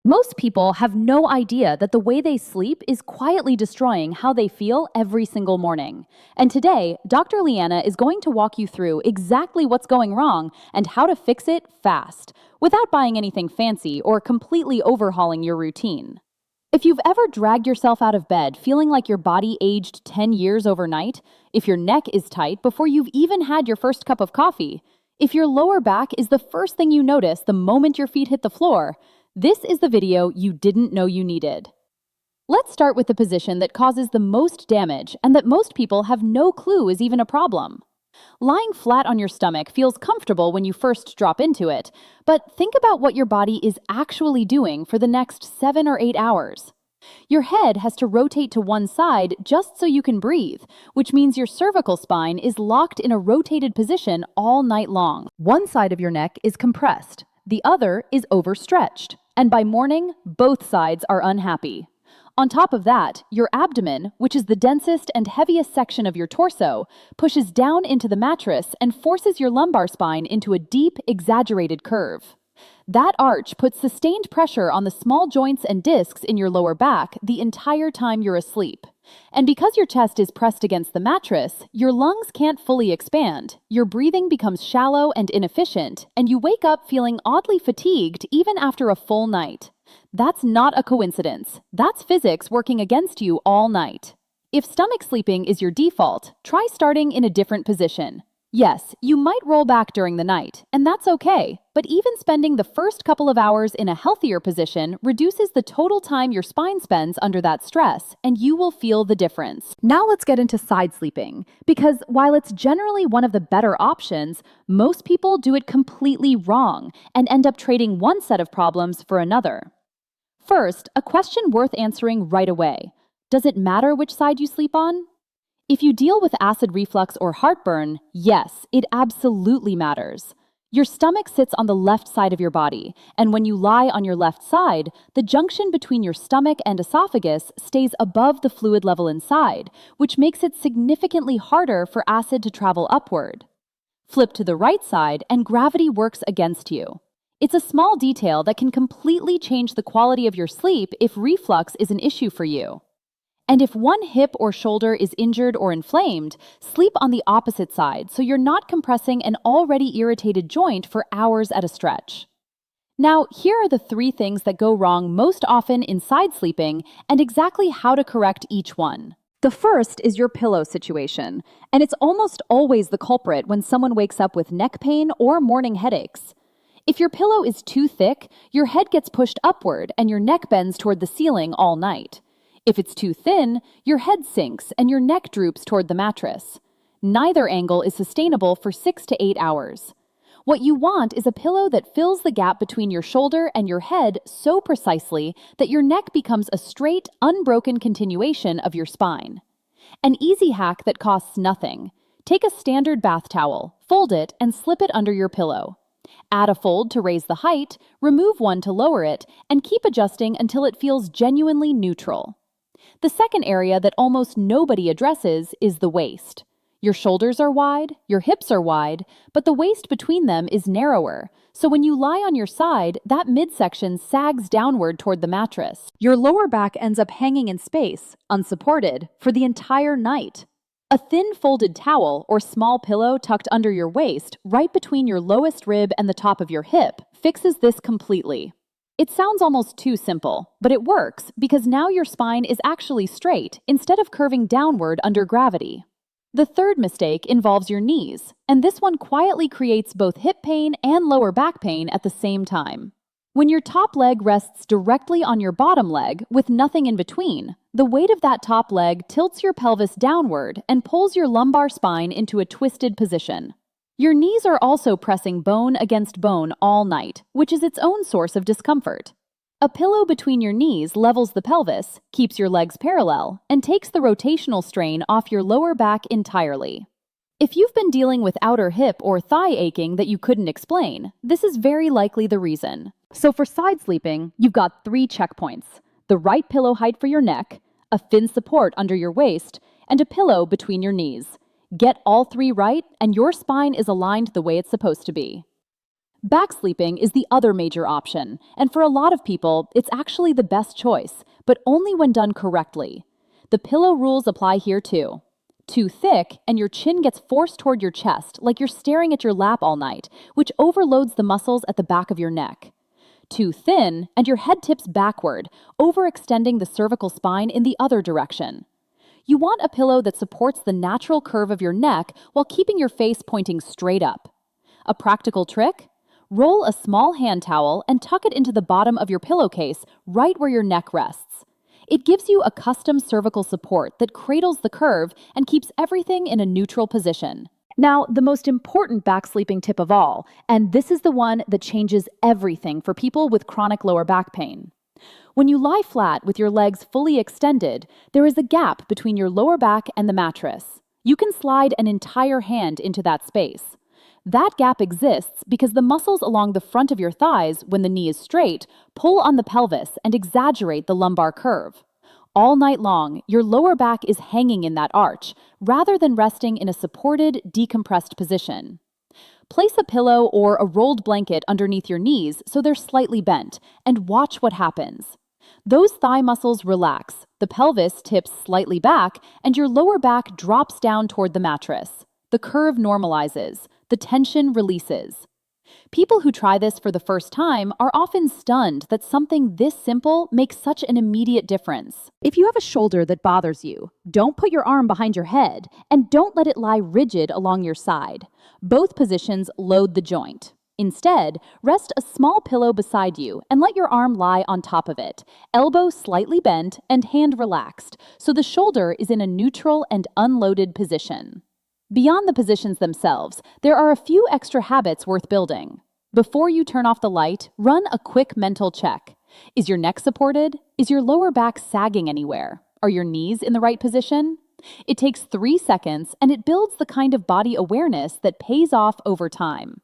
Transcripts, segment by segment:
Most people have no idea that the way they sleep is quietly destroying how they feel every single morning. And today, Dr. Leana is going to walk you through exactly what's going wrong and how to fix it fast, without buying anything fancy or completely overhauling your routine. If you've ever dragged yourself out of bed feeling like your body aged 10 years overnight, if your neck is tight before you've even had your first cup of coffee, if your lower back is the first thing you notice the moment your feet hit the floor, this is the video you didn't know you needed. Let's start with the position that causes the most damage and that most people have no clue is even a problem. Lying flat on your stomach feels comfortable when you first drop into it, but think about what your body is actually doing for the next 7 or 8 hours. Your head has to rotate to one side just so you can breathe, which means your cervical spine is locked in a rotated position all night long. One side of your neck is compressed, the other is overstretched, and by morning, both sides are unhappy. On top of that, your abdomen, which is the densest and heaviest section of your torso, pushes down into the mattress and forces your lumbar spine into a deep, exaggerated curve. That arch puts sustained pressure on the small joints and discs in your lower back the entire time you're asleep. And because your chest is pressed against the mattress, your lungs can't fully expand, your breathing becomes shallow and inefficient, and you wake up feeling oddly fatigued even after a full night. That's not a coincidence. That's physics working against you all night. If stomach sleeping is your default, try starting in a different position. Yes, you might roll back during the night, and that's okay, but even spending the first couple of hours in a healthier position reduces the total time your spine spends under that stress, and you will feel the difference. Now let's get into side sleeping, because while it's generally one of the better options, most people do it completely wrong and end up trading one set of problems for another. First, a question worth answering right away. Does it matter which side you sleep on? If you deal with acid reflux or heartburn, yes, it absolutely matters. Your stomach sits on the left side of your body, and when you lie on your left side, the junction between your stomach and esophagus stays above the fluid level inside, which makes it significantly harder for acid to travel upward. Flip to the right side, and gravity works against you. It's a small detail that can completely change the quality of your sleep if reflux is an issue for you. And if one hip or shoulder is injured or inflamed, sleep on the opposite side so you're not compressing an already irritated joint for hours at a stretch. Now, here are the 3 things that go wrong most often in side sleeping and exactly how to correct each one. The first is your pillow situation, and it's almost always the culprit when someone wakes up with neck pain or morning headaches. If your pillow is too thick, your head gets pushed upward and your neck bends toward the ceiling all night. If it's too thin, your head sinks and your neck droops toward the mattress. Neither angle is sustainable for 6 to 8 hours. What you want is a pillow that fills the gap between your shoulder and your head so precisely that your neck becomes a straight, unbroken continuation of your spine. An easy hack that costs nothing. Take a standard bath towel, fold it, and slip it under your pillow. Add a fold to raise the height, remove one to lower it, and keep adjusting until it feels genuinely neutral. The second area that almost nobody addresses is the waist. Your shoulders are wide, your hips are wide, but the waist between them is narrower, so when you lie on your side, that midsection sags downward toward the mattress. Your lower back ends up hanging in space, unsupported, for the entire night. A thin folded towel or small pillow tucked under your waist, right between your lowest rib and the top of your hip, fixes this completely. It sounds almost too simple, but it works because now your spine is actually straight instead of curving downward under gravity. The third mistake involves your knees, and this one quietly creates both hip pain and lower back pain at the same time. When your top leg rests directly on your bottom leg with nothing in between, the weight of that top leg tilts your pelvis downward and pulls your lumbar spine into a twisted position. Your knees are also pressing bone against bone all night, which is its own source of discomfort. A pillow between your knees levels the pelvis, keeps your legs parallel, and takes the rotational strain off your lower back entirely. If you've been dealing with outer hip or thigh aching that you couldn't explain, this is very likely the reason. So for side sleeping, you've got 3 checkpoints: the right pillow height for your neck, a thin support under your waist, and a pillow between your knees. Get all 3 right, and your spine is aligned the way it's supposed to be. Back sleeping is the other major option, and for a lot of people, it's actually the best choice, but only when done correctly. The pillow rules apply here too. Too thick, and your chin gets forced toward your chest like you're staring at your lap all night, which overloads the muscles at the back of your neck. Too thin, and your head tips backward, overextending the cervical spine in the other direction. You want a pillow that supports the natural curve of your neck while keeping your face pointing straight up. A practical trick? Roll a small hand towel and tuck it into the bottom of your pillowcase right where your neck rests. It gives you a custom cervical support that cradles the curve and keeps everything in a neutral position. Now, the most important back sleeping tip of all, and this is the one that changes everything for people with chronic lower back pain. When you lie flat with your legs fully extended, there is a gap between your lower back and the mattress. You can slide an entire hand into that space. That gap exists because the muscles along the front of your thighs, when the knee is straight, pull on the pelvis and exaggerate the lumbar curve. All night long, your lower back is hanging in that arch, rather than resting in a supported, decompressed position. Place a pillow or a rolled blanket underneath your knees so they're slightly bent, and watch what happens. Those thigh muscles relax, the pelvis tips slightly back, and your lower back drops down toward the mattress. The curve normalizes. The tension releases. People who try this for the first time are often stunned that something this simple makes such an immediate difference. If you have a shoulder that bothers you, don't put your arm behind your head and don't let it lie rigid along your side. Both positions load the joint. Instead, rest a small pillow beside you and let your arm lie on top of it, elbow slightly bent and hand relaxed, so the shoulder is in a neutral and unloaded position. Beyond the positions themselves, there are a few extra habits worth building. Before you turn off the light, run a quick mental check. Is your neck supported? Is your lower back sagging anywhere? Are your knees in the right position? It takes 3 seconds, and it builds the kind of body awareness that pays off over time.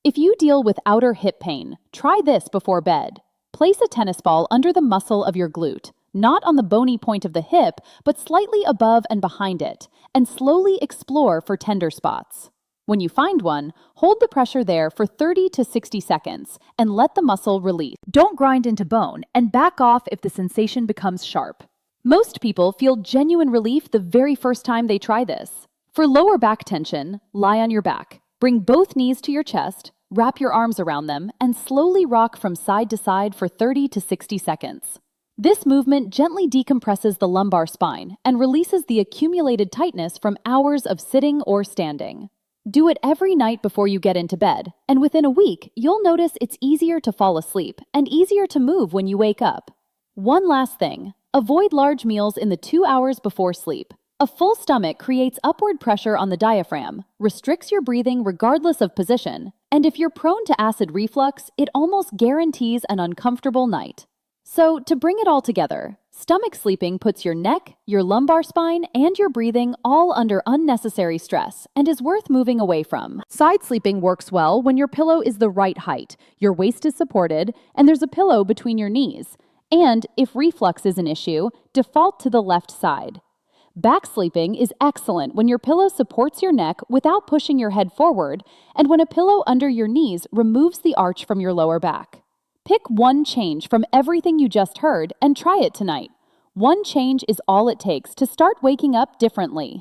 If you deal with outer hip pain, try this before bed. Place a tennis ball under the muscle of your glute, not on the bony point of the hip, but slightly above and behind it, and slowly explore for tender spots. When you find one, hold the pressure there for 30 to 60 seconds and let the muscle release. Don't grind into bone and back off if the sensation becomes sharp. Most people feel genuine relief the very first time they try this. For lower back tension, lie on your back. Bring both knees to your chest, wrap your arms around them, and slowly rock from side to side for 30 to 60 seconds. This movement gently decompresses the lumbar spine and releases the accumulated tightness from hours of sitting or standing. Do it every night before you get into bed, and within a week, you'll notice it's easier to fall asleep and easier to move when you wake up. One last thing, avoid large meals in the 2 hours before sleep. A full stomach creates upward pressure on the diaphragm, restricts your breathing regardless of position, and if you're prone to acid reflux, it almost guarantees an uncomfortable night. So, to bring it all together, stomach sleeping puts your neck, your lumbar spine, and your breathing all under unnecessary stress and is worth moving away from. Side sleeping works well when your pillow is the right height, your waist is supported, and there's a pillow between your knees. And if reflux is an issue, default to the left side. Back sleeping is excellent when your pillow supports your neck without pushing your head forward, and when a pillow under your knees removes the arch from your lower back. Pick one change from everything you just heard and try it tonight. One change is all it takes to start waking up differently.